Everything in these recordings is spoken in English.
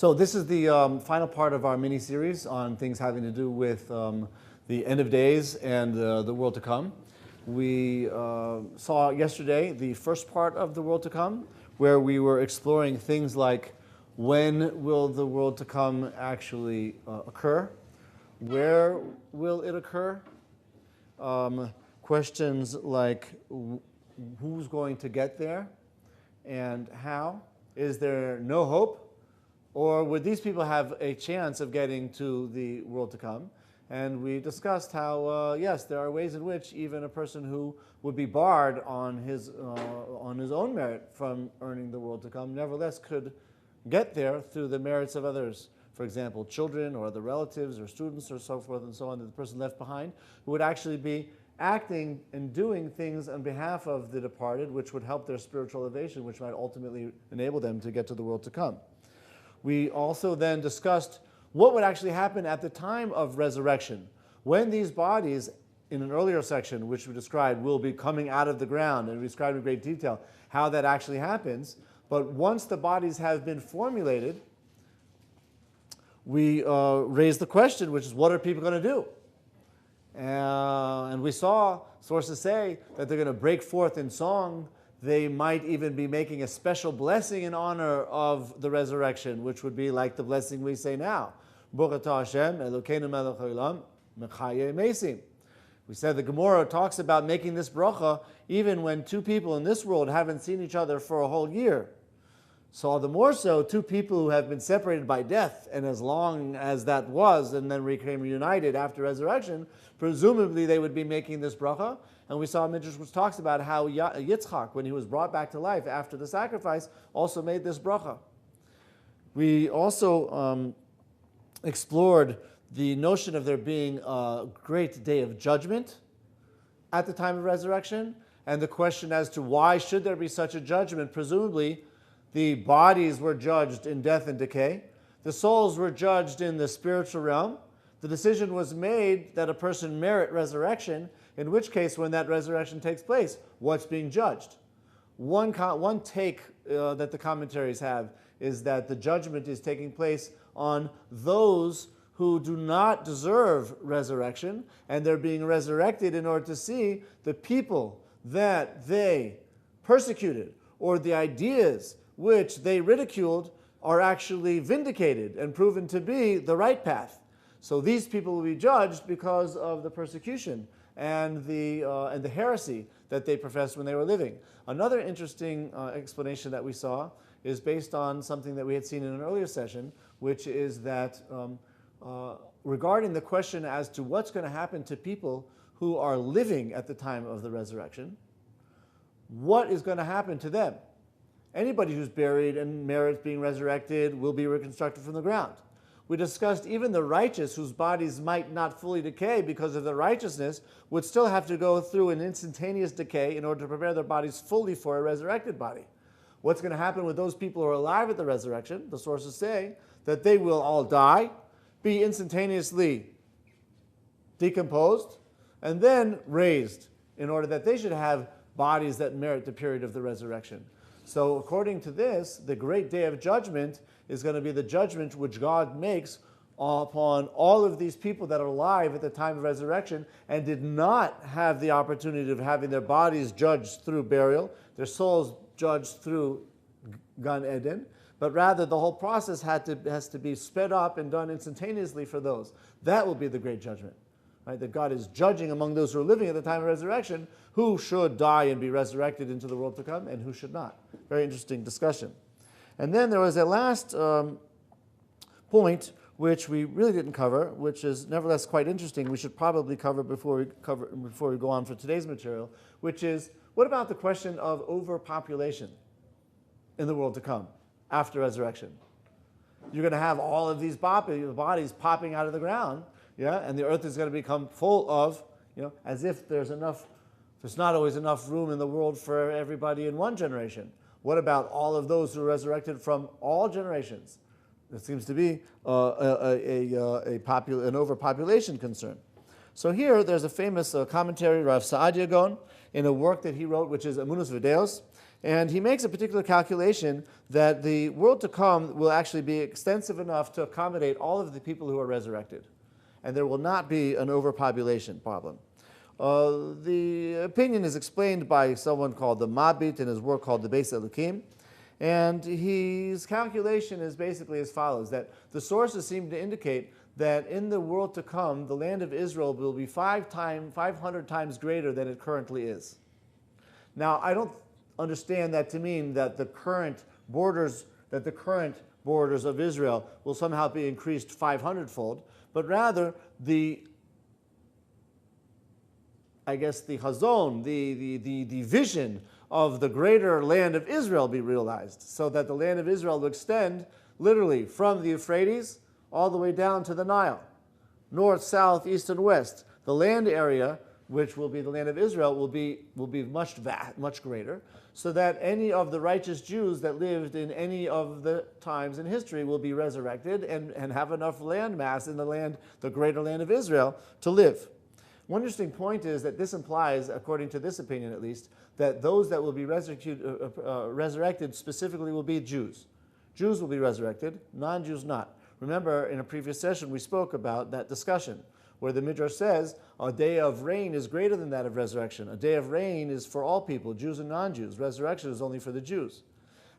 So this is the final part of our mini-series on things having to do with the end of days and the world to come. We saw yesterday the first part of the world to come, where we were exploring things like when will the world to come actually occur? Where will it occur? Questions like who's going to get there and how? Is there no hope? Or would these people have a chance of getting to the world to come? And we discussed how, yes, there are ways in which even a person who would be barred on his own merit from earning the world to come, nevertheless could get there through the merits of others. For example, children or other relatives or students or so forth and so on, that the person left behind, who would actually be acting and doing things on behalf of the departed, which would help their spiritual elevation, which might ultimately enable them to get to the world to come. We also then discussed what would actually happen at the time of resurrection, when these bodies, in an earlier section, which we described, will be coming out of the ground, and we described in great detail how that actually happens. But once the bodies have been formulated, we raised the question, which is, what are people going to do? And we saw sources say that they're going to break forth in song. They might even be making a special blessing in honor of the resurrection, which would be like the blessing we say now. Baruch atah Hashem, Elokeinu melech haolam, mechayeh mesim. We said the Gemara talks about making this bracha even when two people in this world haven't seen each other for a whole year. So all the more so, two people who have been separated by death, and as long as that was, and then became reunited after resurrection, presumably they would be making this bracha. And we saw a midrash which talks about how Yitzchak, when he was brought back to life after the sacrifice, also made this bracha. We also explored the notion of there being a great day of judgment at the time of resurrection, and the question as to why should there be such a judgment. Presumably, the bodies were judged in death and decay. The souls were judged in the spiritual realm. The decision was made that a person merit resurrection, in which case, when that resurrection takes place, what's being judged? One take that the commentaries have is that the judgment is taking place on those who do not deserve resurrection, and they're being resurrected in order to see the people that they persecuted, or the ideas which they ridiculed, are actually vindicated and proven to be the right path. So these people will be judged because of the persecution and the heresy that they professed when they were living. Another interesting explanation that we saw is based on something that we had seen in an earlier session, which is that regarding the question as to what's going to happen to people who are living at the time of the resurrection, what is going to happen to them? Anybody who's buried and merits being resurrected will be reconstructed from the ground. We discussed even the righteous, whose bodies might not fully decay because of their righteousness, would still have to go through an instantaneous decay in order to prepare their bodies fully for a resurrected body. What's going to happen with those people who are alive at the resurrection? The sources say that they will all die, be instantaneously decomposed, and then raised in order that they should have bodies that merit the period of the resurrection. So according to this, the great day of judgment is going to be the judgment which God makes upon all of these people that are alive at the time of resurrection and did not have the opportunity of having their bodies judged through burial, their souls judged through Gan Eden, but rather the whole process has to be sped up and done instantaneously for those. That will be the great judgment. Right? That God is judging among those who are living at the time of resurrection who should die and be resurrected into the world to come and who should not. Very interesting discussion. And then there was a last point which we really didn't cover, which is nevertheless quite interesting. We should probably cover before we go on for today's material, which is, what about the question of overpopulation in the world to come after resurrection? You're going to have all of these bodies popping out of the ground. Yeah, and the earth is going to become full of, as if there's not always enough room in the world for everybody in one generation. What about all of those who are resurrected from all generations? It seems to be an overpopulation concern. So here, there's a famous commentary, Rav Saadia Gaon, in a work that he wrote, which is Amunus Videos, and he makes a particular calculation that the world to come will actually be extensive enough to accommodate all of the people who are resurrected, and there will not be an overpopulation problem. The opinion is explained by someone called the Mabit in his work called the Beis Elokim, and his calculation is basically as follows, that the sources seem to indicate that in the world to come, the land of Israel will be 500 times greater than it currently is. Now, I don't understand that to mean that the current borders of Israel will somehow be increased 500-fold, but rather the chazon, the vision of the greater land of Israel be realized, so that the land of Israel will extend literally from the Euphrates all the way down to the Nile, north, south, east, and west. The land area, which will be the land of Israel, will be much greater, so that any of the righteous Jews that lived in any of the times in history will be resurrected and have enough land mass in the greater land of Israel, to live. One interesting point is that this implies, according to this opinion at least, that those that will be resurrected specifically will be Jews. Jews will be resurrected, non-Jews not. Remember, in a previous session, we spoke about that discussion, where the Midrash says a day of rain is greater than that of resurrection. A day of rain is for all people, Jews and non-Jews. Resurrection is only for the Jews.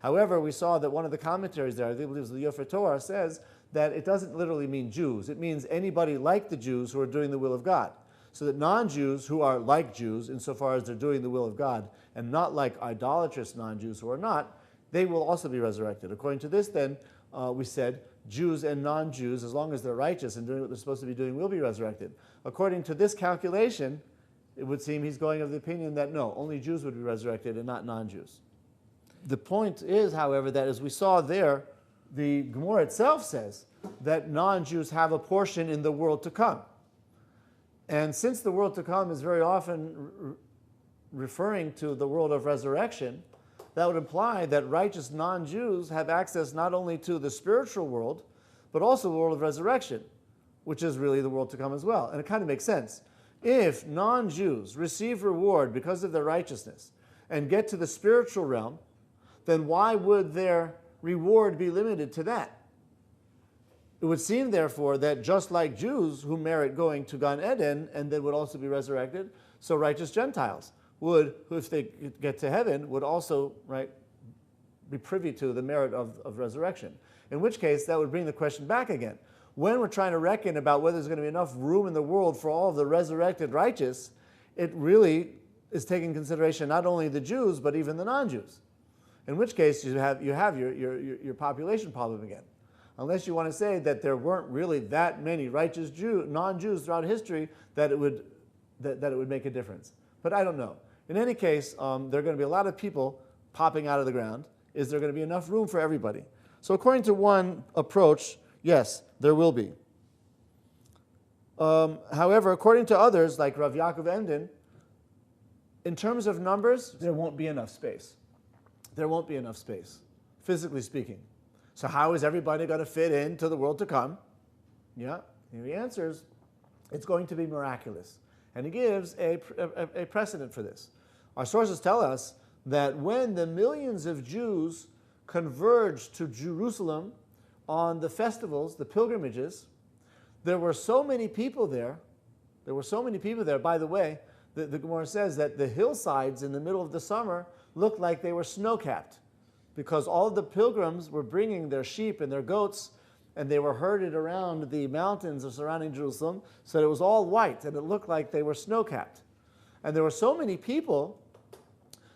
However, we saw that one of the commentaries there, I believe it was the Yofer Torah, says that it doesn't literally mean Jews. It means anybody like the Jews who are doing the will of God. So that non-Jews who are like Jews, insofar as they're doing the will of God, and not like idolatrous non-Jews who are not, they will also be resurrected. According to this, then, we said, Jews and non-Jews, as long as they're righteous and doing what they're supposed to be doing, will be resurrected. According to this calculation, it would seem he's going of the opinion that no, only Jews would be resurrected and not non-Jews. The point is, however, that as we saw there, the Gemara itself says that non-Jews have a portion in the world to come. And since the world to come is very often referring to the world of resurrection, that would imply that righteous non-Jews have access not only to the spiritual world, but also the world of resurrection, which is really the world to come as well. And it kind of makes sense. If non-Jews receive reward because of their righteousness and get to the spiritual realm, then why would their reward be limited to that? It would seem, therefore, that just like Jews who merit going to Gan Eden and then would also be resurrected, so righteous Gentiles would, if they get to heaven, would also be privy to the merit of resurrection. In which case, that would bring the question back again. When we're trying to reckon about whether there's going to be enough room in the world for all of the resurrected righteous, it really is taking consideration not only the Jews, but even the non-Jews. In which case, you have your population problem again. Unless you want to say that there weren't really that many righteous non-Jews throughout history that it would make a difference. But I don't know. In any case, there are going to be a lot of people popping out of the ground. Is there going to be enough room for everybody? So according to one approach, yes, there will be. However, according to others, like Rav Yaakov Emden, in terms of numbers, there won't be enough space. There won't be enough space, physically speaking. So how is everybody going to fit into the world to come? Yeah, and the answer is it's going to be miraculous. And he gives a precedent for this. Our sources tell us that when the millions of Jews converged to Jerusalem on the festivals, the pilgrimages, there were so many people there. By the way, the Gemara says that the hillsides in the middle of the summer looked like they were snow-capped, because all of the pilgrims were bringing their sheep and their goats, and they were herded around the mountains surrounding Jerusalem, so that it was all white, and it looked like they were snow-capped. And there were so many people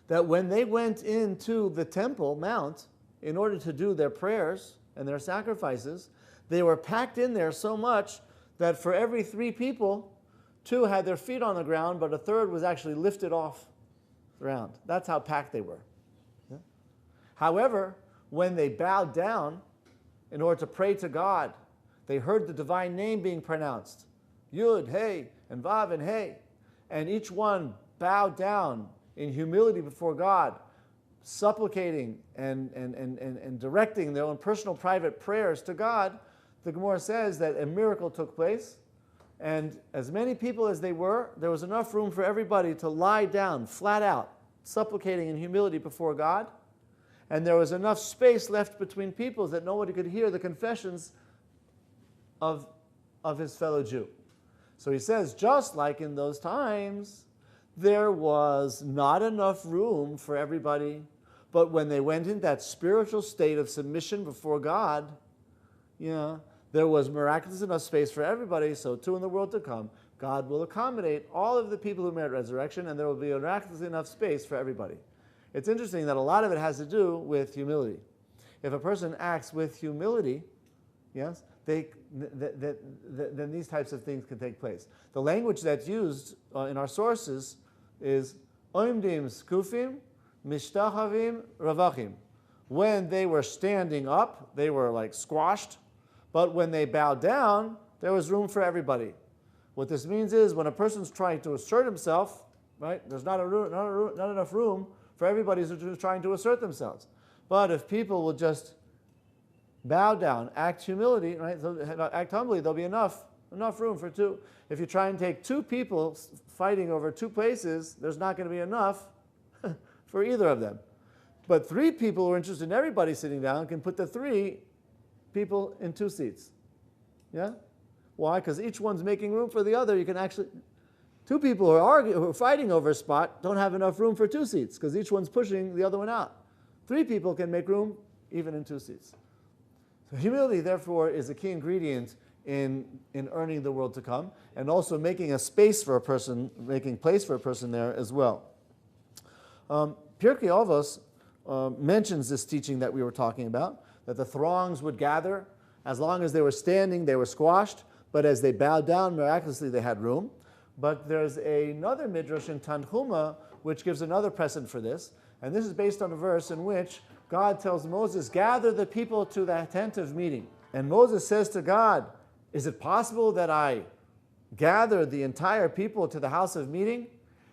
that when they went into the Temple Mount in order to do their prayers and their sacrifices, they were packed in there so much that for every 3 people, 2 had their feet on the ground, but a third was actually lifted off the ground. That's how packed they were. Yeah? However, when they bowed down in order to pray to God, they heard the divine name being pronounced, Yud, Hey, and Vav, and Hey, and each one bowed down in humility before God, supplicating and directing their own personal private prayers to God. The Gemara says that a miracle took place, And as many people as they were, there was enough room for everybody to lie down, flat out, supplicating in humility before God. And there was enough space left between peoples that nobody could hear the confessions of his fellow Jew. So he says, just like in those times, there was not enough room for everybody, but when they went in that spiritual state of submission before God, there was miraculous enough space for everybody, so too in the world to come, God will accommodate all of the people who merit resurrection, and there will be miraculous enough space for everybody. It's interesting that a lot of it has to do with humility. If a person acts with humility, yes, then these types of things can take place. The language that's used in our sources is oimdim skufim mishtachavim ravachim. When they were standing up, they were like squashed, but when they bowed down, there was room for everybody. What this means is when a person's trying to assert himself, right, there's not enough room for everybody who's trying to assert themselves. But if people will just bow down, act humility, right, act humbly, there'll be enough room for two. If you try and take two people fighting over two places, there's not going to be enough for either of them. But three people who are interested in everybody sitting down can put the three people in two seats. Yeah? Why? Because each one's making room for the other. You can actually... Two people who are fighting over a spot don't have enough room for two seats because each one's pushing the other one out. Three people can make room even in two seats. So humility, therefore, is a key ingredient in earning the world to come and also making a space for a person, making place for a person there as well. Prt6 mentions this teaching that we were talking about, that the throngs would gather. As long as they were standing, they were squashed, but as they bowed down, miraculously they had room. But there's another midrash in Tanhuma which gives another precedent for this, and this is based on a verse in which God tells Moses, gather the people to the tent of meeting. And Moses says to God, is it possible that I gather the entire people to the house of meeting?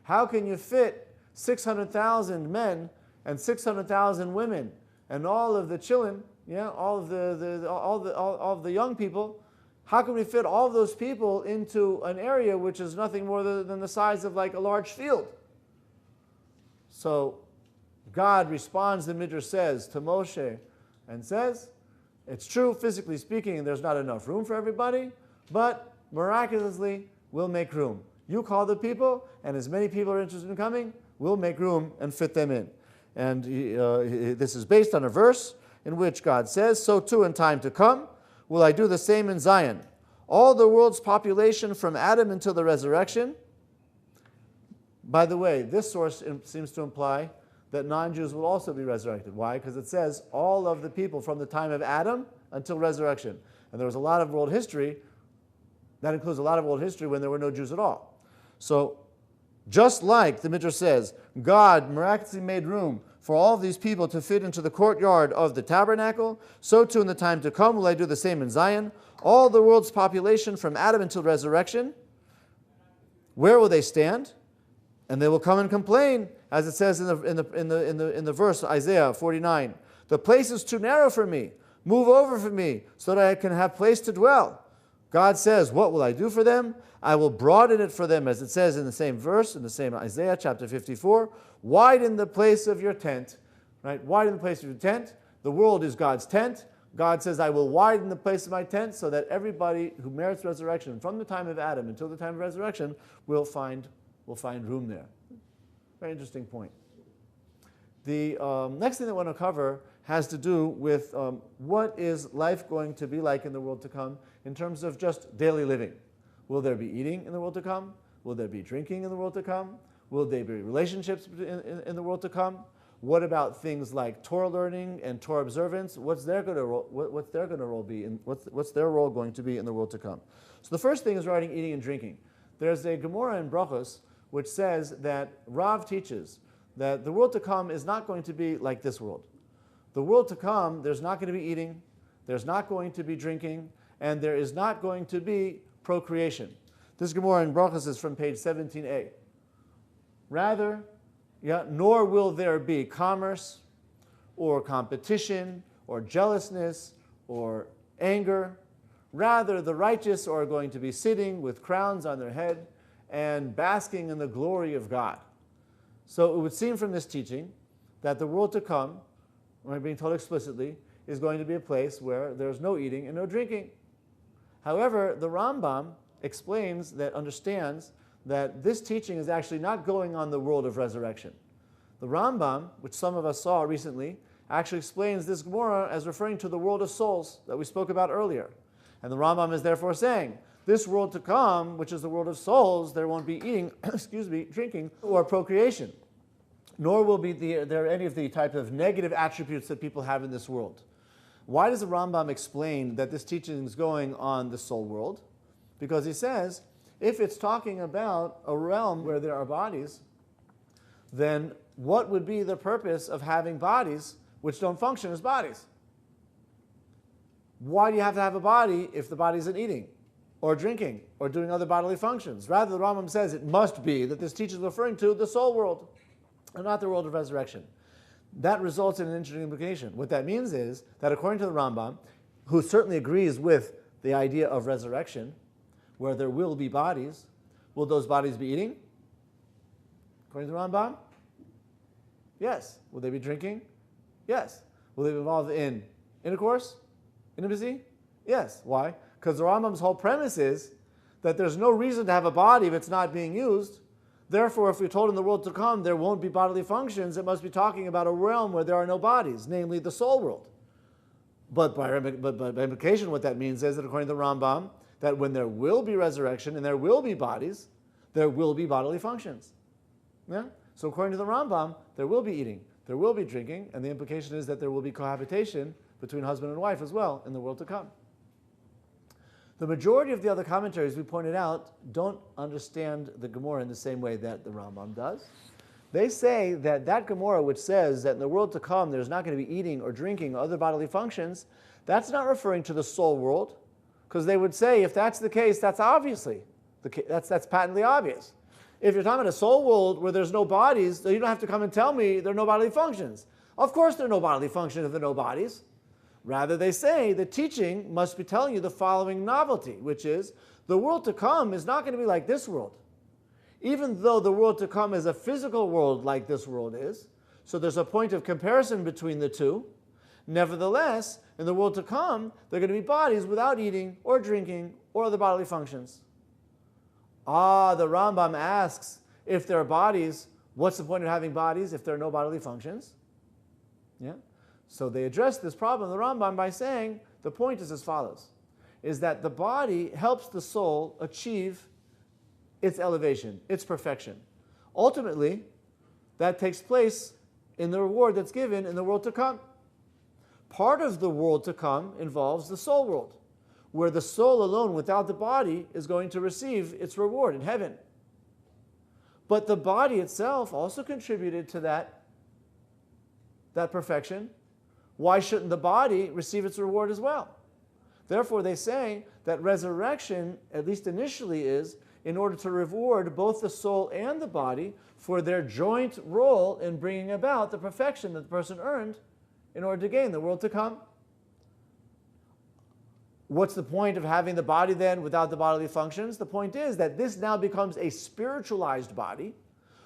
How can you fit 600,000 men and 600,000 women and all of the children, all of the young people? How can we fit all of those people into an area which is nothing more than the size of like a large field? So God responds, the Midrash says, to Moshe and says, it's true, physically speaking, there's not enough room for everybody, but miraculously, we'll make room. You call the people, and as many people are interested in coming, we'll make room and fit them in. And this is based on a verse in which God says, so too in time to come, will I do the same in Zion. All the world's population from Adam until the resurrection. By the way, this source seems to imply that non-Jews will also be resurrected. Why? Because it says all of the people from the time of Adam until resurrection. And there was a lot of world history, that includes a lot of world history when there were no Jews at all. So, just like the Midrash says, God miraculously made room for all of these people to fit into the courtyard of the tabernacle, so too in the time to come will I do the same in Zion. All the world's population from Adam until resurrection, where will they stand? And they will come and complain, as it says in the verse, Isaiah 49. The place is too narrow for me. Move over for me, so that I can have place to dwell. God says, what will I do for them? I will broaden it for them, as it says in the same verse, in the same Isaiah chapter 54. Widen the place of your tent. Right? Widen the place of your tent. The world is God's tent. God says, I will widen the place of my tent so that everybody who merits resurrection from the time of Adam until the time of resurrection will find room there. Very interesting point. The next thing that I want to cover has to do with what is life going to be like in the world to come in terms of just daily living. Will there be eating in the world to come? Will there be drinking in the world to come? Will there be relationships in the world to come? What about things like Torah learning and Torah observance? What's their role going to be in the world to come? So the first thing is regarding eating and drinking. There's a Gemara in Brachos which says that Rav teaches that the world to come is not going to be like this world. The world to come, there's not going to be eating, there's not going to be drinking, and there is not going to be procreation. This Gemara in Brachos is from page 17a. Rather, nor will there be commerce or competition or jealousness or anger Rather, the righteous are going to be sitting with crowns on their head and basking in the glory of God. So it would seem from this teaching that the world to come, we're being told explicitly, is going to be a place where there's no eating and no drinking. However, the Rambam explains that, understands that this teaching is actually not going on the world of resurrection. The Rambam, which some of us saw recently, actually explains this Gemara as referring to the world of souls that we spoke about earlier. And the Rambam is therefore saying, this world to come, which is the world of souls, there won't be eating, drinking, or procreation. Nor will be there any of the type of negative attributes that people have in this world. Why does the Rambam explain that this teaching is going on the soul world? Because he says, if it's talking about a realm where there are bodies, then what would be the purpose of having bodies which don't function as bodies? Why do you have to have a body if the body isn't eating or drinking or doing other bodily functions? Rather, the Rambam says it must be that this teaching is referring to the soul world and not the world of resurrection. That results in an interesting implication. What that means is that according to the Rambam, who certainly agrees with the idea of resurrection, where there will be bodies, will those bodies be eating? According to the Rambam? Yes. Will they be drinking? Yes. Will they be involved in intercourse? Intimacy? Yes. Why? Because the Rambam's whole premise is that there's no reason to have a body if it's not being used. Therefore, if we're told in the world to come there won't be bodily functions, it must be talking about a realm where there are no bodies, namely the soul world. But by implication, what that means is that according to the Rambam, that when there will be resurrection and there will be bodies, there will be bodily functions. Yeah? So according to the Rambam, there will be eating, there will be drinking, and the implication is that there will be cohabitation between husband and wife as well in the world to come. The majority of the other commentaries we pointed out don't understand the Gemara in the same way that the Rambam does. They say that that Gemara which says that in the world to come there's not going to be eating or drinking or other bodily functions, that's not referring to the soul world, because they would say if that's the case, that's obviously, that's patently obvious. If you're talking about a soul world where there's no bodies, then you don't have to come and tell me there are no bodily functions. Of course there are no bodily functions if there are no bodies. Rather, they say the teaching must be telling you the following novelty, which is the world to come is not going to be like this world. Even though the world to come is a physical world like this world is, so there's a point of comparison between the two, nevertheless, in the world to come, there are going to be bodies without eating or drinking or other bodily functions. The Rambam asks, if there are bodies, what's the point of having bodies if there are no bodily functions? Yeah. So they address this problem, the Rambam, by saying the point is as follows, is that the body helps the soul achieve its elevation, its perfection. Ultimately, that takes place in the reward that's given in the world to come. Part of the world to come involves the soul world, where the soul alone without the body is going to receive its reward in heaven. But the body itself also contributed to that perfection. Why shouldn't the body receive its reward as well? Therefore, they say that resurrection, at least initially, is in order to reward both the soul and the body for their joint role in bringing about the perfection that the person earned in order to gain the world to come. What's the point of having the body then without the bodily functions? The point is that this now becomes a spiritualized body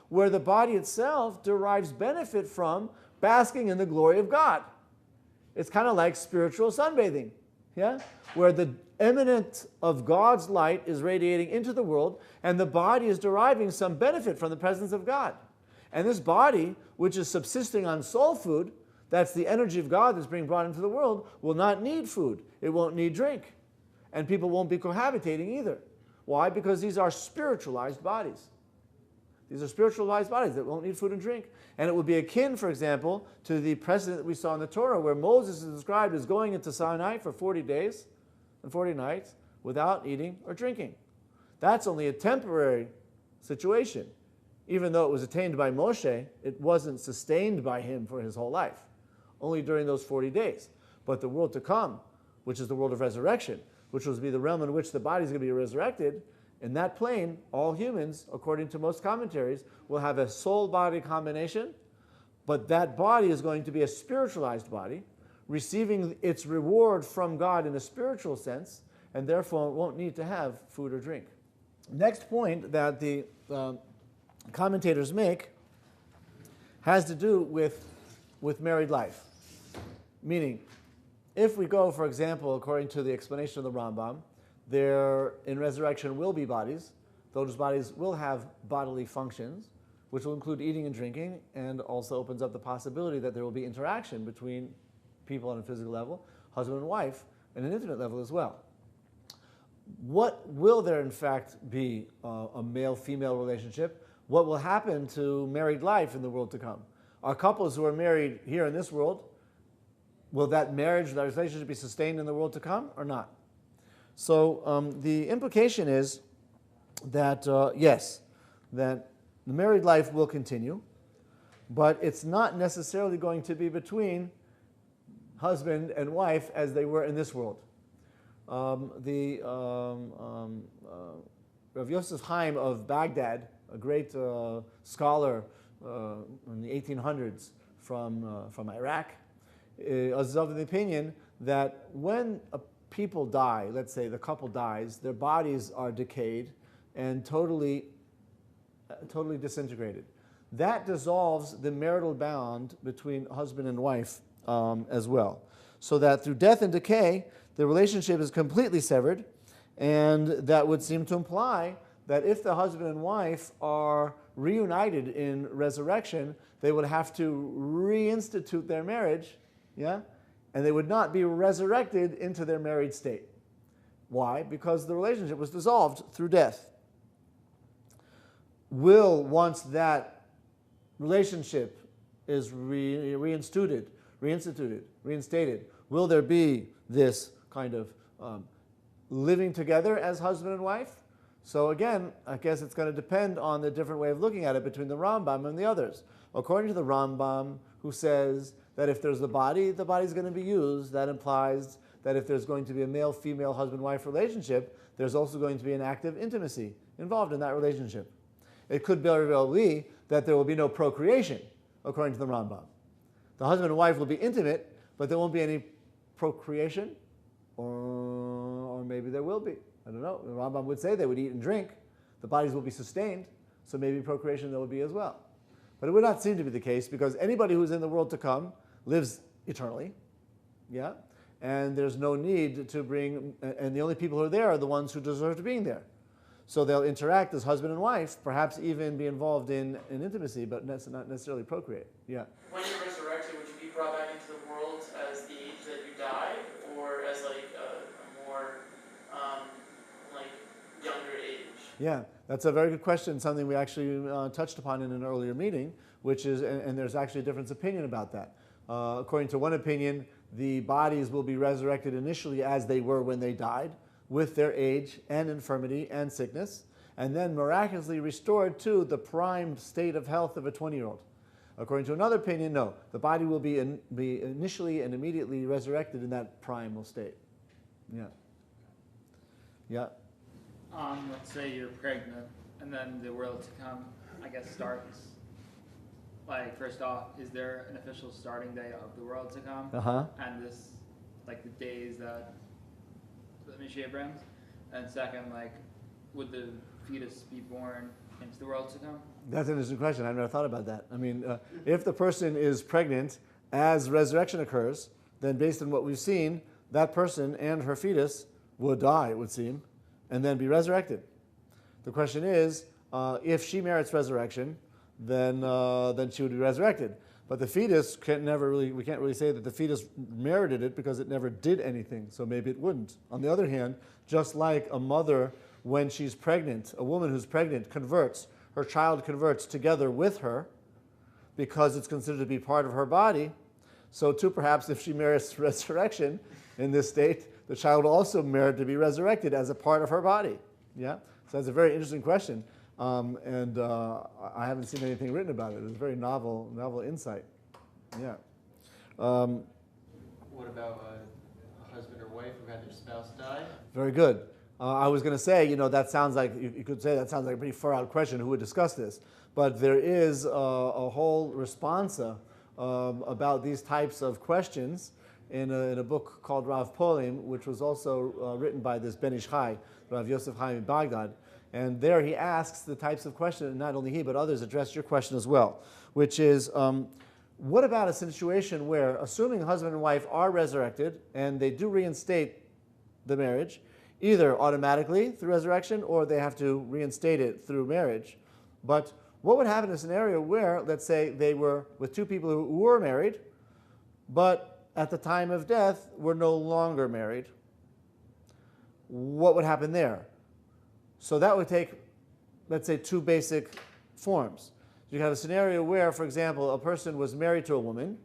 where the body itself derives benefit from basking in the glory of God. It's kind of like spiritual sunbathing, yeah? Where the emanence of God's light is radiating into the world and the body is deriving some benefit from the presence of God. And this body, which is subsisting on soul food, that's the energy of God that's being brought into the world, will not need food. It won't need drink. And people won't be cohabitating either. Why? Because these are spiritualized bodies. These are spiritualized bodies that won't need food and drink. And it would be akin, for example, to the precedent that we saw in the Torah where Moses is described as going into Sinai for 40 days and 40 nights without eating or drinking. That's only a temporary situation. Even though it was attained by Moshe, it wasn't sustained by him for his whole life, only during those 40 days. But the world to come, which is the world of resurrection, which will be the realm in which the body is going to be resurrected, in that plane, all humans, according to most commentaries, will have a soul-body combination, but that body is going to be a spiritualized body, receiving its reward from God in a spiritual sense, and therefore won't need to have food or drink. Next point that the commentators make has to do with married life. Meaning, if we go, for example, according to the explanation of the Rambam, there in resurrection will be bodies. Those bodies will have bodily functions, which will include eating and drinking, and also opens up the possibility that there will be interaction between people on a physical level, husband and wife, and an intimate level as well. What will there in fact be a male-female relationship? What will happen to married life in the world to come? Are couples who are married here in this world, will that marriage, that relationship be sustained in the world to come or not? So the implication is that, yes, that the married life will continue, but it's not necessarily going to be between husband and wife as they were in this world. Rav Yosef Chaim of Baghdad, a great scholar in the 1800s from Iraq, is of the opinion that when people die, let's say the couple dies, their bodies are decayed and totally disintegrated. That dissolves the marital bond between husband and wife as well. So that through death and decay, the relationship is completely severed, and that would seem to imply that if the husband and wife are reunited in resurrection, they would have to reinstitute their marriage, yeah? And they would not be resurrected into their married state. Why? Because the relationship was dissolved through death. Will, once that relationship is reinstated, will there be this kind of living together as husband and wife? So again, I guess it's going to depend on the different way of looking at it between the Rambam and the others. According to the Rambam, who says that if there's the body's going to be used, that implies that if there's going to be a male-female husband-wife relationship, there's also going to be an active intimacy involved in that relationship. It could very well be that there will be no procreation, according to the Rambam. The husband and wife will be intimate, but there won't be any procreation, or maybe there will be. I don't know. The Rambam would say they would eat and drink. The bodies will be sustained, so maybe procreation there will be as well. But it would not seem to be the case, because anybody who's in the world to come lives eternally, yeah? And there's no need to bring, and the only people who are there are the ones who deserve to be there. So they'll interact as husband and wife, perhaps even be involved in intimacy, but not necessarily procreate. Yeah. When you're resurrected, would you be brought back into the world as the age that you died, or as like a more younger age? Yeah, that's a very good question. Something we actually touched upon in an earlier meeting, which is, and there's actually a difference of opinion about that. According to one opinion, the bodies will be resurrected initially as they were when they died, with their age and infirmity and sickness, and then miraculously restored to the prime state of health of a 20-year-old. According to another opinion, no. The body will be initially and immediately resurrected in that primal state. Yeah. Yeah. Let's say you're pregnant, and then the world to come, I guess, starts. Like, first off, is there an official starting day of the world to come? Uh-huh. And this, like, the days that the Mashiach brings? And second, like, would the fetus be born into the world to come? That's an interesting question. I've never thought about that. I mean, if the person is pregnant as resurrection occurs, then based on what we've seen, that person and her fetus would die, it would seem, and then be resurrected. The question is, if she merits resurrection, then she would be resurrected. But the fetus we can't really say that the fetus merited it because it never did anything, so maybe it wouldn't. On the other hand, just like a mother, when she's pregnant, a woman who's pregnant converts, her child converts together with her because it's considered to be part of her body, so too perhaps if she merits resurrection in this state, the child will also merit to be resurrected as a part of her body. Yeah? So that's a very interesting question. And I haven't seen anything written about it. It's a very novel insight. Yeah. What about a husband or wife who had their spouse die? Very good. I was going to say, that sounds like, you could say that sounds like a pretty far out question. Who would discuss this? But there is a whole responsa about these types of questions in a book called Rav Polim, which was also written by this Ben Ish Chai, Rav Yosef Chaim in Baghdad. And there he asks the types of questions, and not only he, but others address your question as well, which is, what about a situation where, assuming husband and wife are resurrected, and they do reinstate the marriage, either automatically through resurrection, or they have to reinstate it through marriage. But what would happen in a scenario where, let's say, they were with two people who were married, but at the time of death were no longer married? What would happen there? So that would take, let's say, two basic forms. You have a scenario where, for example, a person was married to a woman,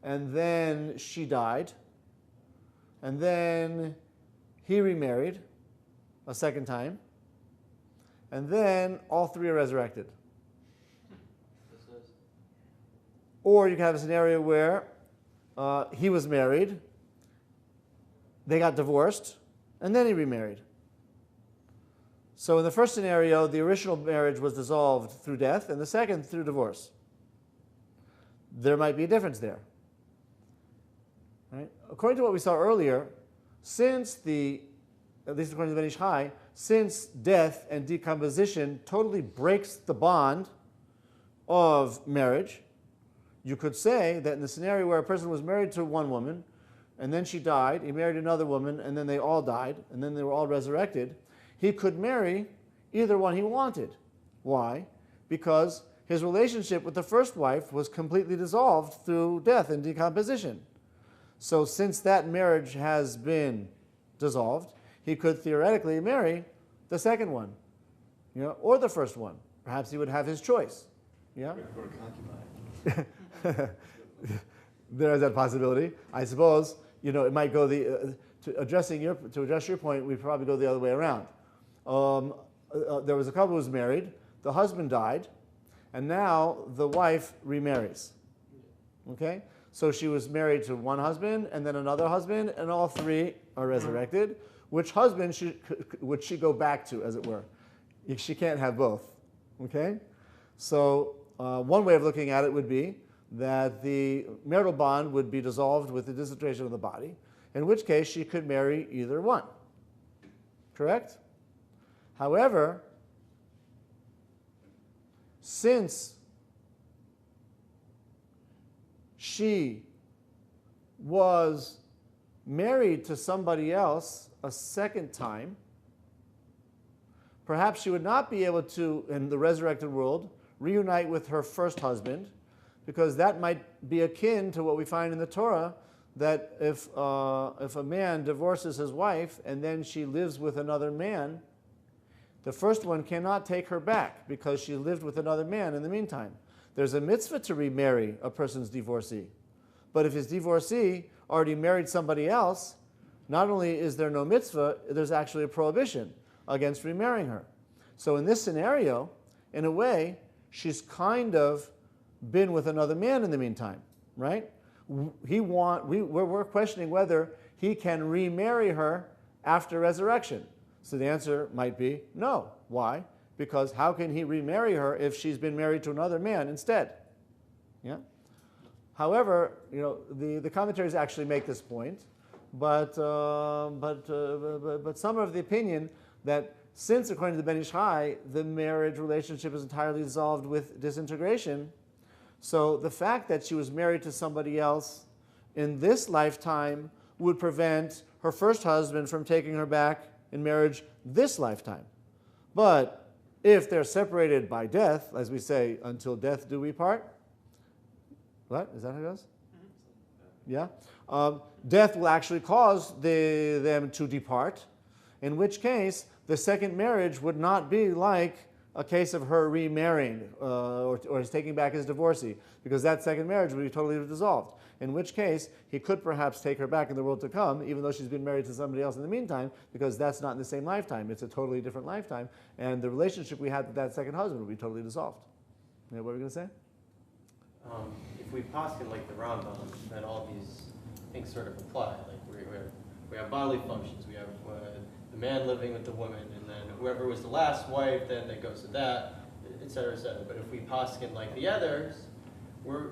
and then she died, and then he remarried a second time, and then all three are resurrected. Or you can have a scenario where he was married, they got divorced, and then he remarried. So in the first scenario, the original marriage was dissolved through death, and the second through divorce. There might be a difference there. Right? According to what we saw earlier, at least according to Ben Ish Chai, since death and decomposition totally breaks the bond of marriage, you could say that in the scenario where a person was married to one woman, and then she died, he married another woman, and then they all died, and then they were all resurrected, he could marry either one he wanted. Why? Because his relationship with the first wife was completely dissolved through death and decomposition. So since that marriage has been dissolved, he could theoretically marry the second one, or the first one. Perhaps he would have his choice. Yeah? Or concubine. There is that possibility. I suppose, it might go to address your point, we'd probably go the other way around. There was a couple who was married, the husband died, and now the wife remarries. Okay? So she was married to one husband and then another husband, and all three are resurrected. Which husband would she go back to, as it were? She can't have both. Okay? So one way of looking at it would be that the marital bond would be dissolved with the disintegration of the body, in which case she could marry either one. Correct? However, since she was married to somebody else a second time, perhaps she would not be able to, in the resurrected world, reunite with her first husband, because that might be akin to what we find in the Torah, that if a man divorces his wife and then she lives with another man, the first one cannot take her back because she lived with another man in the meantime. There's a mitzvah to remarry a person's divorcee. But if his divorcee already married somebody else, not only is there no mitzvah, there's actually a prohibition against remarrying her. So in this scenario, in a way, she's kind of been with another man in the meantime, right? We're questioning whether he can remarry her after resurrection. So the answer might be no. Why? Because how can he remarry her if she's been married to another man instead? Yeah. However, the commentaries actually make this point, but some are of the opinion that since, according to the Ben Ish Chai, the marriage relationship is entirely dissolved with disintegration, so the fact that she was married to somebody else in this lifetime would prevent her first husband from taking her back in marriage this lifetime. But if they're separated by death, as we say, until death do we part. What? Is that how it goes? Yeah? Death will actually cause them to depart, in which case the second marriage would not be like a case of her remarrying or his taking back his divorcee, because that second marriage would be totally dissolved. In which case, he could perhaps take her back in the world to come, even though she's been married to somebody else in the meantime, because that's not in the same lifetime. It's a totally different lifetime, and the relationship we had with that second husband would be totally dissolved. What were we going to say? If we poskin like the Rambam, then all these things sort of apply. Like we have bodily functions. We have the man living with the woman, and then whoever was the last wife, then it goes to that, et cetera, et cetera. But if we poskin like the others, we're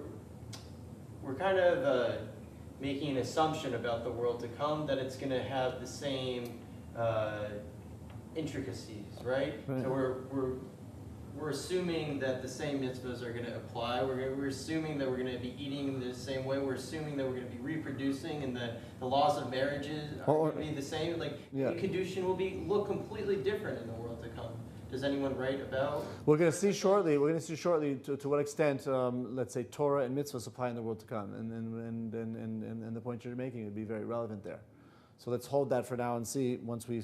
kind of making an assumption about the world to come that it's going to have the same intricacies, right? Right. So we're assuming that the same mitzvahs are going to apply. We're assuming that we're going to be eating the same way. We're assuming that we're going to be reproducing, and that the laws of marriages are going to be the same. Like, Yeah. the Kedushin will look completely different in the world to come. Does anyone write about? We're going to see shortly. We're going to see shortly to what extent, let's say, Torah and mitzvahs apply in the world to come, and the point you're making would be very relevant there. So let's hold that for now and see once we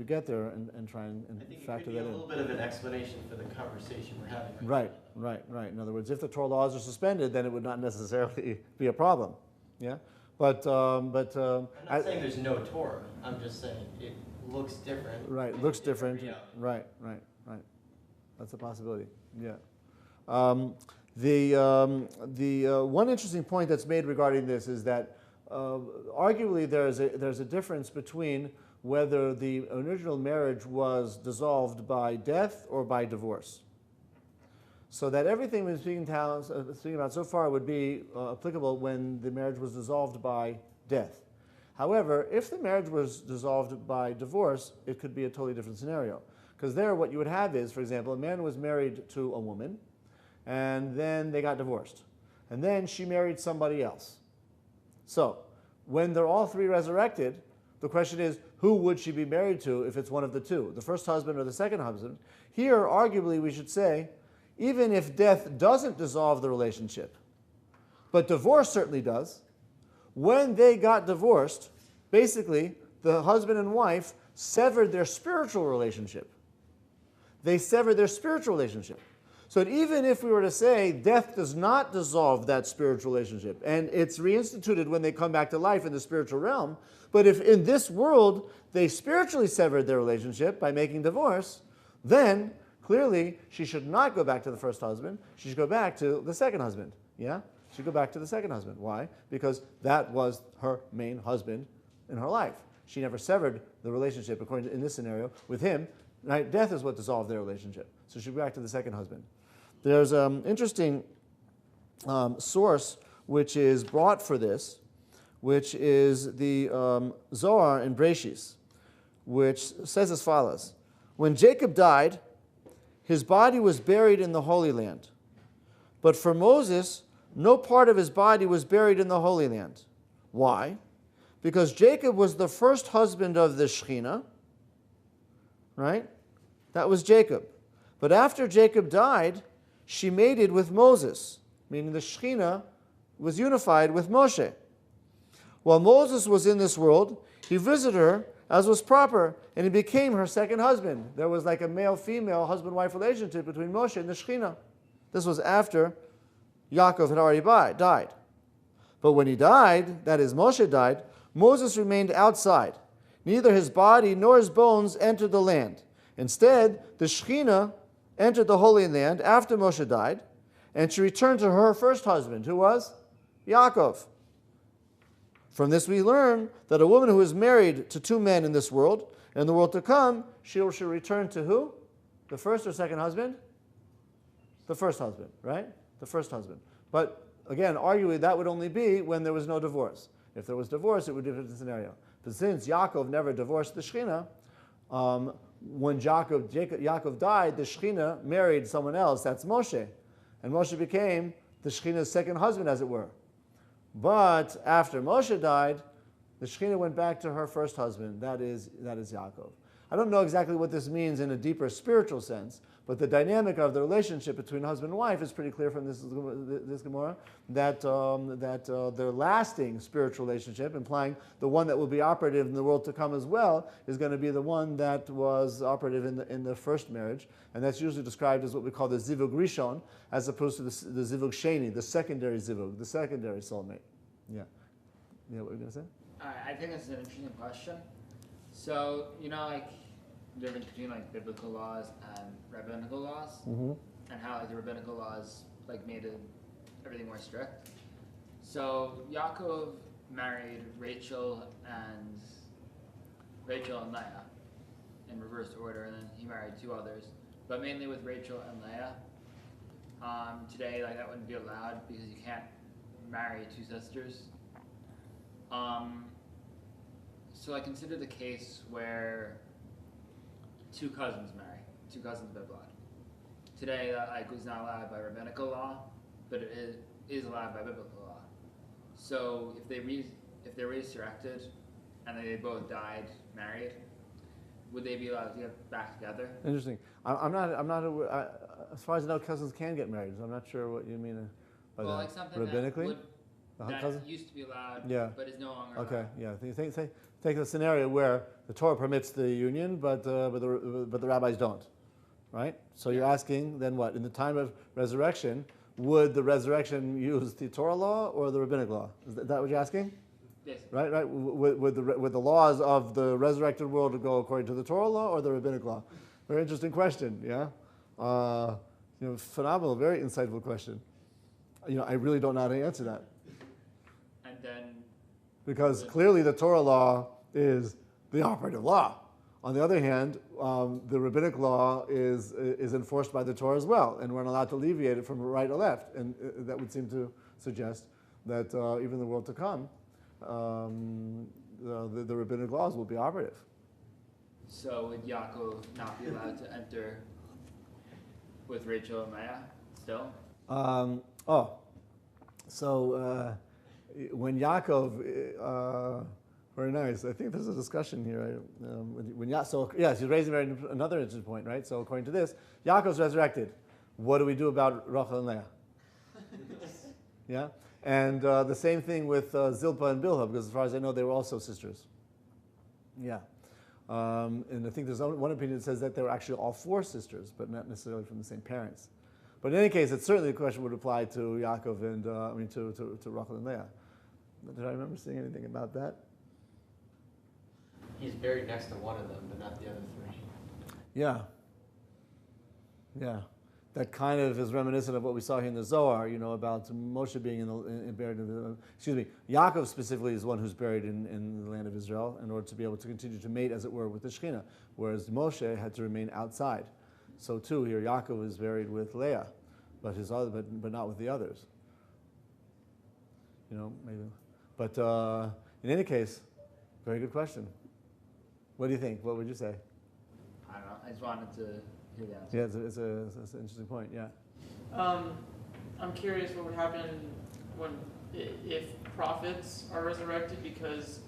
get there and try and I think factor it could be that a in. little bit of an explanation for the conversation we're having right now. Right. In other words, if the Torah laws are suspended, then it would not necessarily be a problem. Yeah, but I'm not saying there's no Torah. I'm just saying it looks different. right, looks different. Yeah. Right. That's a possibility. Yeah. The one interesting point that's made regarding this is that arguably there's a difference between whether the original marriage was dissolved by death or by divorce. So that everything we're speaking about so far would be applicable when the marriage was dissolved by death. However, if the marriage was dissolved by divorce, it could be a totally different scenario. Because there what you would have is, for example, a man was married to a woman, and then they got divorced. And then she married somebody else. So, when they're all three resurrected, the question is, who would she be married to if it's one of the two, the first husband or the second husband? Here, arguably, we should say, even if death doesn't dissolve the relationship, but divorce certainly does, when they got divorced, basically, the husband and wife severed their spiritual relationship. They severed their spiritual relationship. So that even if we were to say death does not dissolve that spiritual relationship, and it's reinstituted when they come back to life in the spiritual realm, but if in this world they spiritually severed their relationship by making divorce, then clearly she should not go back to the first husband, she should go back to the second husband. Yeah? She should go back to the second husband. Why? Because that was her main husband in her life. She never severed the relationship, according to in this scenario, with him. Right? Death is what dissolved their relationship. So she should go back to the second husband. There's an interesting source which is brought for this, which is the Zohar in Prt6, which says as follows. When Jacob died, his body was buried in the Holy Land. But for Moses, no part of his body was buried in the Holy Land. Why? Because Jacob was the first husband of the Shekhinah, right? That was Jacob. But after Jacob died, she mated with Moses, meaning the Shekhinah was unified with Moshe. While Moses was in this world, he visited her as was proper, and he became her second husband. There was like a male-female, husband-wife relationship between Moshe and the Shekhinah. This was after Yaakov had already died. But when he died, that is, Moshe died, Moses remained outside. Neither his body nor his bones entered the land. Instead, the Shekhinah entered the Holy Land after Moshe died, and she returned to her first husband, who was Yaakov. From this we learn that a woman who is married to two men in this world, in the world to come, she should return to who? The first or second husband? The first husband, right? The first husband. But again, arguably that would only be when there was no divorce. If there was divorce, it would be a different scenario. But since Yaakov never divorced the Shekhinah, when Yaakov died, the Shekhinah married someone else, that's Moshe. And Moshe became the Shekhinah's second husband, as it were. But after Moshe died, the Shekhinah went back to her first husband, that is Yaakov. I don't know exactly what this means in a deeper spiritual sense, but the dynamic of the relationship between husband and wife is pretty clear from this Gemara, that their lasting spiritual relationship, implying the one that will be operative in the world to come as well, is going to be the one that was operative in the first marriage, and that's usually described as what we call the zivug rishon, as opposed to the zivug sheni, the secondary zivug, the secondary soulmate. Yeah. Yeah, what were you going to say? I think this is an interesting question. So, like, the difference between like biblical laws and rabbinical laws, and how like the rabbinical laws like made everything more strict. So Yaakov married Rachel and Leah in reverse order, and then he married two others, but mainly with Rachel and Leah. Today, like that wouldn't be allowed because you can't marry two sisters. So I consider the case where two cousins marry, two cousins by blood. Today, that is not allowed by rabbinical law, but it is allowed by biblical law. So if they're resurrected and they both died married, would they be allowed to get back together? Interesting. I'm not as far as I know, cousins can get married. So I'm not sure what you mean by Well, that. like something Rabbinically? that Cousin? used to be allowed, Yeah. but is no longer Okay, allowed. yeah. Take a scenario where the Torah permits the union, but the rabbis don't, right? So you're asking then what? In the time of resurrection, would the resurrection use the Torah law or the rabbinic law? Is that what you're asking? Yes. Right. Would the laws of the resurrected world go according to the Torah law or the rabbinic law? Very interesting question. Yeah, phenomenal, very insightful question. I really don't know how to answer that. And then Because clearly the Torah law is the operative law. On the other hand, the rabbinic law is enforced by the Torah as well, and we're not allowed to alleviate it from right or left. And that would seem to suggest that even in the world to come, the rabbinic laws will be operative. So would Yaakov not be allowed to enter with Rachel and Leah still? When Yaakov, very nice. I think there's a discussion here. He's raising another interesting point, right? So according to this, Yaakov's resurrected. What do we do about Rachel and Leah? Yeah, and the same thing with Zilpah and Bilhah, because as far as I know, they were also sisters. Yeah, and I think there's one opinion that says that they were actually all four sisters, but not necessarily from the same parents. But in any case, it's certainly the question would apply to Yaakov and to Rachel and Leah. Did I remember seeing anything about that? He's buried next to one of them, but not the other three. Yeah. That kind of is reminiscent of what we saw here in the Zohar, about Moshe being buried in the. Yaakov specifically is the one who's buried in the land of Israel in order to be able to continue to mate, as it were, with the Shekhinah, whereas Moshe had to remain outside. So too here, Yaakov is buried with Leah, but not with the others. Maybe. But in any case, very good question. What do you think? What would you say? I don't know. I just wanted to hear the answer. Yeah, it's an interesting point. Yeah. I'm curious what would happen if prophets are resurrected, because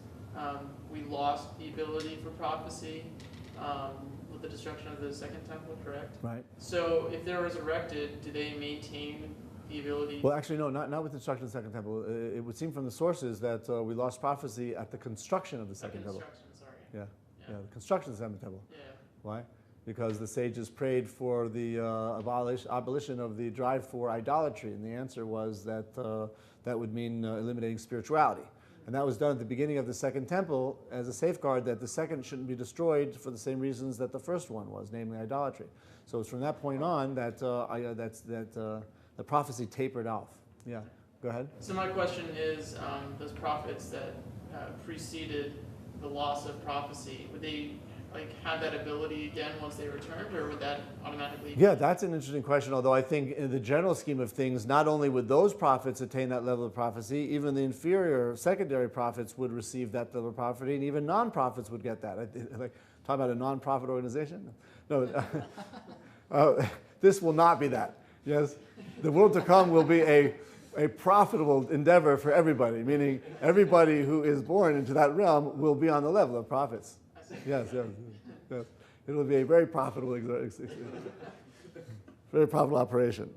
we lost the ability for prophecy with the destruction of the second temple, correct? Right. So if they're resurrected, do they maintain the ability? Well, actually, no, not with the destruction of the second temple. It would seem from the sources that we lost prophecy at the construction of the second temple. Yeah, the construction of the second temple. Yeah. Why? Because the sages prayed for the abolition of the drive for idolatry, and the answer was that that would mean eliminating spirituality. And that was done at the beginning of the second temple as a safeguard that the second shouldn't be destroyed for the same reasons that the first one was, namely idolatry. So it's from that point on that the prophecy tapered off. Yeah, go ahead. So my question is, those prophets that preceded the loss of prophecy, would they have that ability again once they returned, or would that automatically? Yeah, that's an interesting question, although I think in the general scheme of things, not only would those prophets attain that level of prophecy, even the inferior secondary prophets would receive that level of prophecy, and even non-prophets would get that. Talk about a non-profit organization? No, this will not be that. Yes, the world to come will be a profitable endeavor for everybody, meaning everybody who is born into that realm will be on the level of prophets. Yes. It will be a very profitable, operation.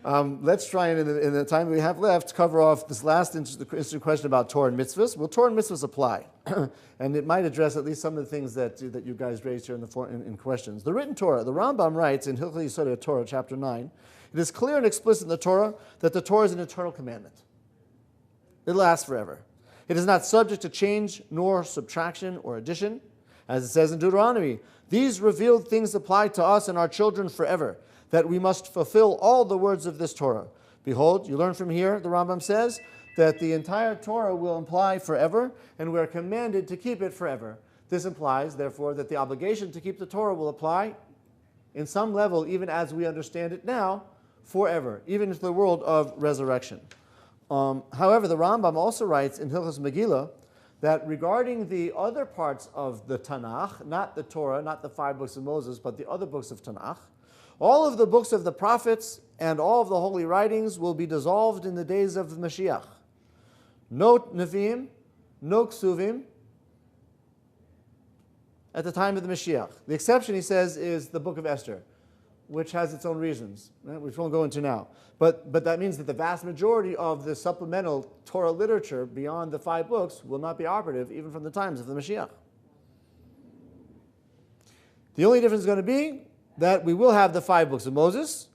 Let's try and, in the time we have left, cover off this last interesting question about Torah and mitzvahs. Will Torah and mitzvahs apply? And it might address at least some of the things that you guys raised here in questions. The written Torah, the Rambam writes in Hilchot Yesodei Torah, chapter 9, it is clear and explicit in the Torah that the Torah is an eternal commandment. It lasts forever. It is not subject to change, nor subtraction or addition. As it says in Deuteronomy, these revealed things apply to us and our children forever, that we must fulfill all the words of this Torah. Behold, you learn from here, the Rambam says, that the entire Torah will imply forever, and we are commanded to keep it forever. This implies, therefore, that the obligation to keep the Torah will apply in some level, even as we understand it now, forever, even into the world of resurrection. However, the Rambam also writes in Hilchos Megillah that regarding the other parts of the Tanakh, not the Torah, not the 5 books of Moses, but the other books of Tanakh, all of the books of the prophets and all of the holy writings will be dissolved in the days of the Mashiach. No Nevi'im, no Ksuvim at the time of the Mashiach. The exception, he says, is the book of Esther, which has its own reasons, right, which we won't go into now. But that means that the vast majority of the supplemental Torah literature beyond the 5 books will not be operative even from the times of the Mashiach. The only difference is going to be that we will have the 5 books of Moses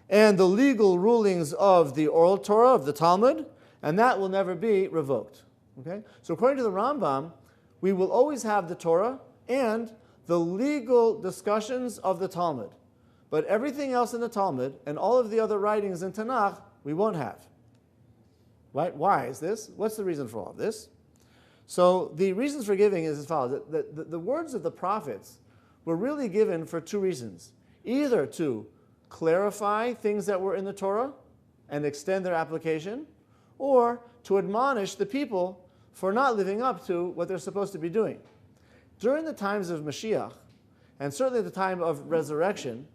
and the legal rulings of the oral Torah, of the Talmud, and that will never be revoked. Okay? So according to the Rambam, we will always have the Torah and the legal discussions of the Talmud. But everything else in the Talmud and all of the other writings in Tanakh, we won't have. Right? Why is this? What's the reason for all of this? So the reasons for giving is as follows. The words of the prophets were really given for 2 reasons. Either to clarify things that were in the Torah and extend their application, or to admonish the people for not living up to what they're supposed to be doing. During the times of Mashiach, and certainly at the time of resurrection,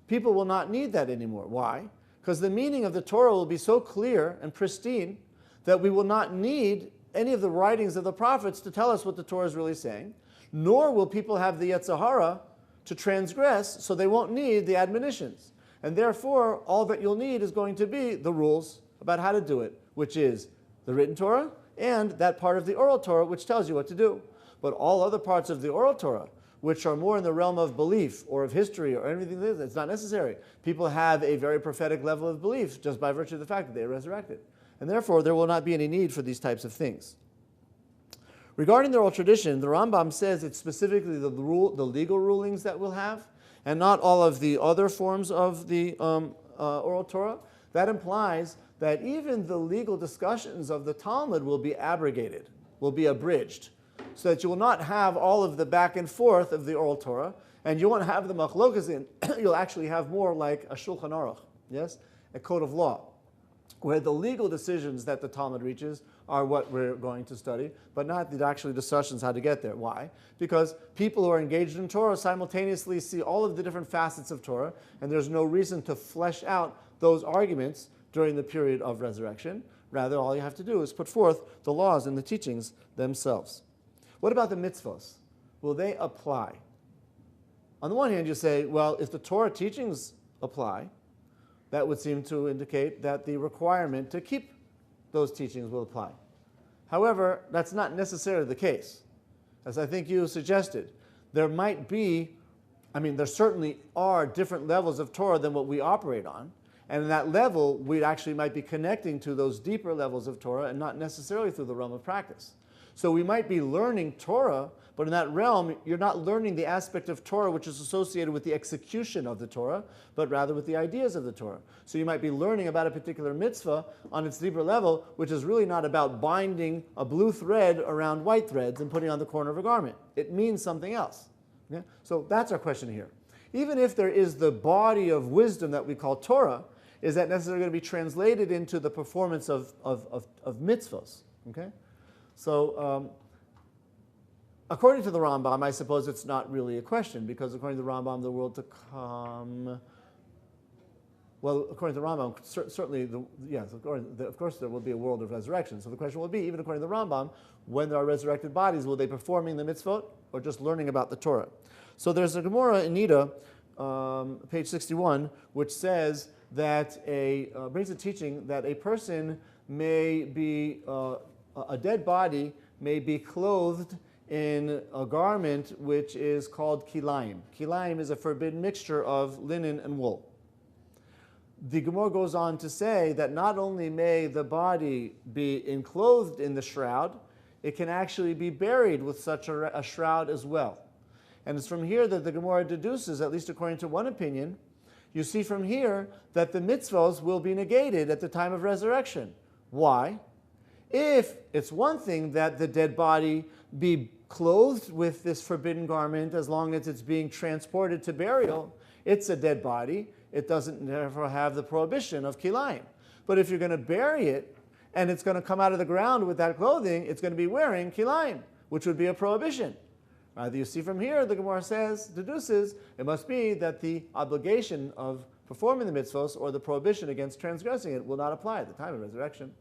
people will not need that anymore. Why? Because the meaning of the Torah will be so clear and pristine that we will not need any of the writings of the prophets to tell us what the Torah is really saying, nor will people have the Yetzer Hara to transgress, so they won't need the admonitions. And therefore, all that you'll need is going to be the rules about how to do it, which is the written Torah and that part of the oral Torah which tells you what to do. But all other parts of the oral Torah, which are more in the realm of belief or of history or anything like that, it's not necessary. People have a very prophetic level of belief just by virtue of the fact that they are resurrected. And therefore, there will not be any need for these types of things. Regarding the oral tradition, the Rambam says it's specifically the legal rulings that we'll have, and not all of the other forms of the oral Torah. That implies that even the legal discussions of the Talmud will be abrogated, will be abridged, so that you will not have all of the back and forth of the oral Torah, and you won't have the machlokas in. You'll actually have more like a Shulchan Aruch, yes, a code of law, where the legal decisions that the Talmud reaches are what we're going to study, but not the actual discussions how to get there. Why? Because people who are engaged in Torah simultaneously see all of the different facets of Torah, and there's no reason to flesh out those arguments during the period of resurrection. Rather, all you have to do is put forth the laws and the teachings themselves. What about the mitzvos? Will they apply? On the one hand, you say, well, if the Torah teachings apply, that would seem to indicate that the requirement to keep those teachings will apply. However, that's not necessarily the case. As I think you suggested, there might be, there certainly are different levels of Torah than what we operate on, and in that level, we actually might be connecting to those deeper levels of Torah and not necessarily through the realm of practice. So we might be learning Torah, but in that realm, you're not learning the aspect of Torah which is associated with the execution of the Torah, but rather with the ideas of the Torah. So you might be learning about a particular mitzvah on its deeper level, which is really not about binding a blue thread around white threads and putting it on the corner of a garment. It means something else. Okay? So that's our question here. Even if there is the body of wisdom that we call Torah, is that necessarily going to be translated into the performance of mitzvahs? Okay? So, according to the Rambam, I suppose it's not really a question, because according to the Rambam, the world to come, well, according to the Rambam, certainly, of course there will be a world of resurrection. So the question will be, even according to the Rambam, when there are resurrected bodies, will they be performing the mitzvot or just learning about the Torah? So there's a Gemara in Nida, page 61, which says that brings a teaching that a person may be, a dead body may be clothed in a garment which is called kilayim. Kilayim is a forbidden mixture of linen and wool. The Gemara goes on to say that not only may the body be enclosed in the shroud, it can actually be buried with such a shroud as well. And it's from here that the Gemara deduces, at least according to one opinion, you see from here that the mitzvos will be negated at the time of resurrection. Why? If it's one thing that the dead body be clothed with this forbidden garment as long as it's being transported to burial, it's a dead body. It doesn't therefore have the prohibition of kilayim. But if you're going to bury it and it's going to come out of the ground with that clothing, it's going to be wearing kilayim, which would be a prohibition. Either you see from here, the Gemara deduces, it must be that the obligation of performing the mitzvos or the prohibition against transgressing it will not apply at the time of resurrection.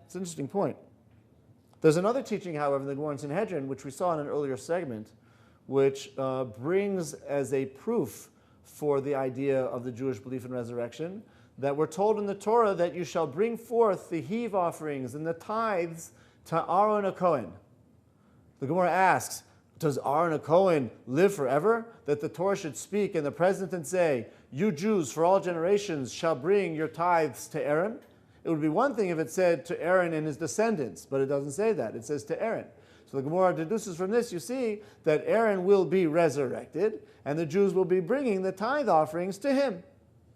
It's an interesting point. There's another teaching, however, in the Gemara in Sanhedrin, which we saw in an earlier segment, which brings as a proof for the idea of the Jewish belief in resurrection, that we're told in the Torah that you shall bring forth the heave offerings and the tithes to Aaron a Kohen. The Gemara asks, does Aaron a Kohen live forever? That the Torah should speak in the present and say, you Jews for all generations shall bring your tithes to Aaron. It would be one thing if it said to Aaron and his descendants, but it doesn't say that. It says to Aaron. So the Gemara deduces from this, you see, that Aaron will be resurrected, and the Jews will be bringing the tithe offerings to him.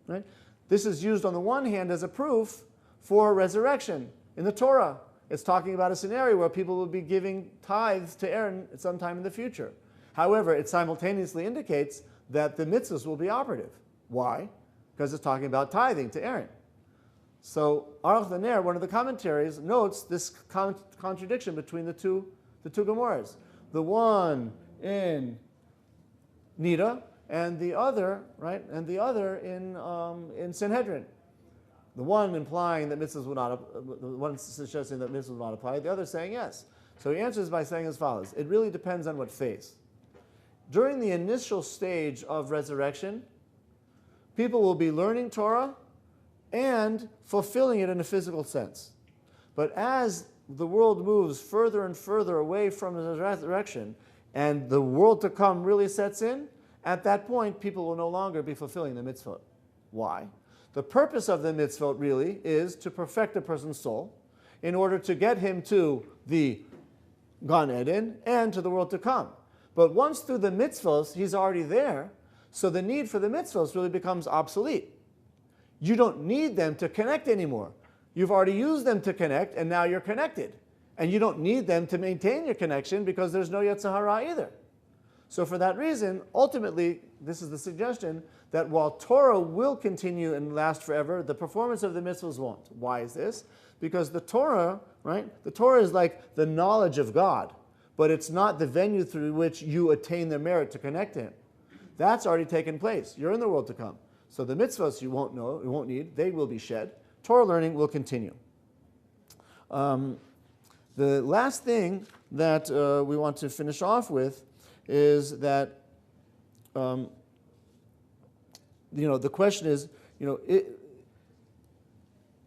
Right? This is used on the one hand as a proof for resurrection in the Torah. It's talking about a scenario where people will be giving tithes to Aaron at some time in the future. However, it simultaneously indicates that the mitzvahs will be operative. Why? Because it's talking about tithing to Aaron. So Aruch LaNer, one of the commentaries, notes this contradiction between the two Gemaras. The one in Nida and the other, right? And the other in Sanhedrin. The one implying that mitzvahs will not, the one suggesting that mitzvahs will not apply, the other saying yes. So he answers by saying as follows: it really depends on what phase. During the initial stage of resurrection, people will be learning Torah and fulfilling it in a physical sense. But as the world moves further and further away from the resurrection, and the world to come really sets in, at that point, people will no longer be fulfilling the mitzvot. Why? The purpose of the mitzvot really is to perfect a person's soul in order to get him to the Gan Eden and to the world to come. But once through the mitzvos, he's already there, so the need for the mitzvos really becomes obsolete. You don't need them to connect anymore. You've already used them to connect, and now you're connected. And you don't need them to maintain your connection because there's no Yetzer Hara either. So for that reason, ultimately, this is the suggestion that while Torah will continue and last forever, the performance of the mitzvahs won't. Why is this? Because the Torah, right? The Torah is like the knowledge of God, but it's not the venue through which you attain the merit to connect to Him. That's already taken place. You're in the world to come. So the mitzvahs you won't know, you won't need, they will be shed. Torah learning will continue. The last thing that we want to finish off with is that the question is,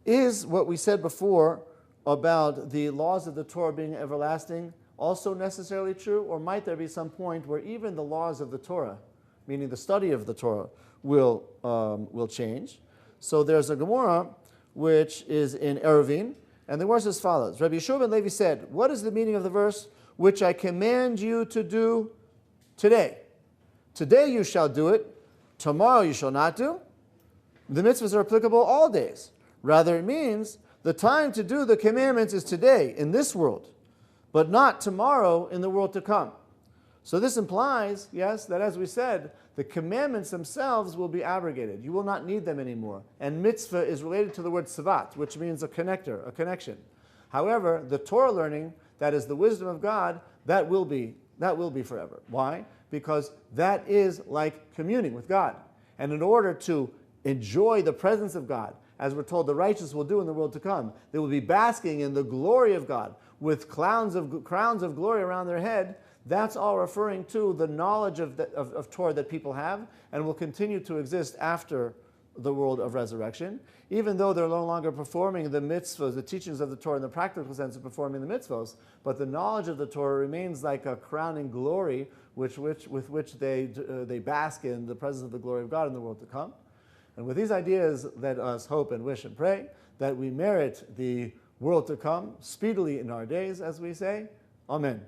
is what we said before about the laws of the Torah being everlasting also necessarily true, or might there be some point where even the laws of the Torah, meaning the study of the Torah, will change? So there's a Gemara which is in Eruvin, and the verse is as follows. Rabbi Yeshua ben Levi said, what is the meaning of the verse? Which I command you to do today. Today you shall do it, tomorrow you shall not do. The mitzvahs are applicable all days. Rather, it means the time to do the commandments is today, in this world, but not tomorrow in the world to come. So this implies, yes, that as we said, the commandments themselves will be abrogated. You will not need them anymore. And mitzvah is related to the word savat, which means a connector, a connection. However, the Torah learning, that is the wisdom of God, that will be forever. Why? Because that is like communing with God. And in order to enjoy the presence of God, as we're told the righteous will do in the world to come, they will be basking in the glory of God with crowns of glory around their head. That's all referring to the knowledge of Torah that people have and will continue to exist after the world of resurrection, even though they're no longer performing the mitzvahs, the teachings of the Torah in the practical sense of performing the mitzvahs, but the knowledge of the Torah remains like a crowning glory with which they bask in the presence of the glory of God in the world to come. And with these ideas, let us hope and wish and pray that we merit the world to come speedily in our days, as we say. Amen.